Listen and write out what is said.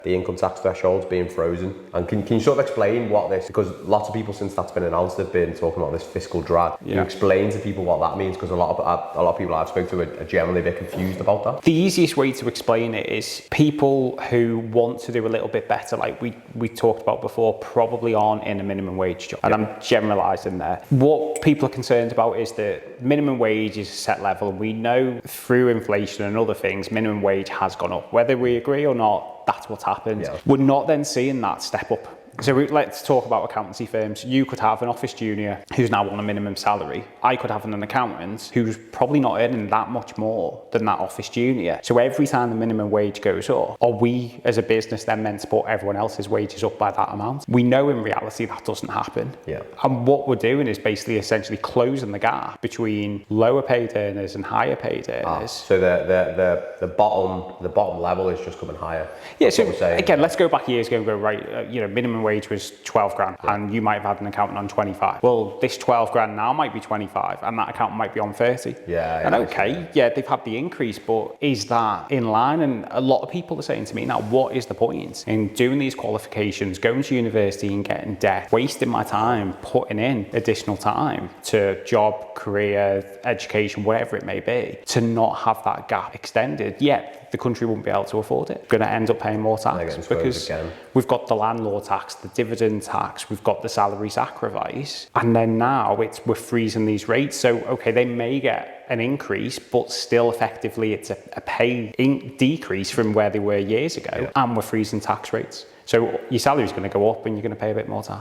the income tax thresholds being frozen. And can you sort of explain what this, because lots of people since that's been announced have been talking about this fiscal drag. Can you explain to people what that means? Because a lot of people I've spoken to are generally a bit confused about that. The easiest way to explain it is people who want to do a little bit better, like we talked about before, probably aren't in a minimum wage job. And I'm generalising there. What people are concerned about is that minimum wage is a set level. And we know through inflation and other things, minimum wage has gone up. Whether we agree or not, that's what's happened. We're not then seeing that step up. So let's talk about accountancy firms. You could have an office junior who's now on a minimum salary. I could have an accountant who's probably not earning that much more than that office junior. So every time the minimum wage goes up, are we as a business then meant to put everyone else's wages up by that amount? We know in reality that doesn't happen. And what we're doing is basically essentially closing the gap between lower paid earners and higher paid earners. So the bottom level is just coming higher. Yeah, so again, let's go back years ago and go, right, minimum wage was 12 grand and you might have had an accountant on 25. Well, this 12 grand now might be 25 and that accountant might be on 30. And they've had the increase, but is that in line? And a lot of people are saying to me now, what is the point in doing these qualifications, going to university and getting debt, wasting my time, putting in additional time to job, career, education, whatever it may be, to not have that gap extended? Yet the country won't be able to afford it. We're going to end up paying more tax because we've got the landlord tax, the dividend tax, we've got the salary sacrifice, and then now we're freezing these rates. So okay, they may get an increase, but still effectively it's a pay decrease from where they were years ago, and we're freezing tax rates. So your salary is going to go up and you're going to pay a bit more tax.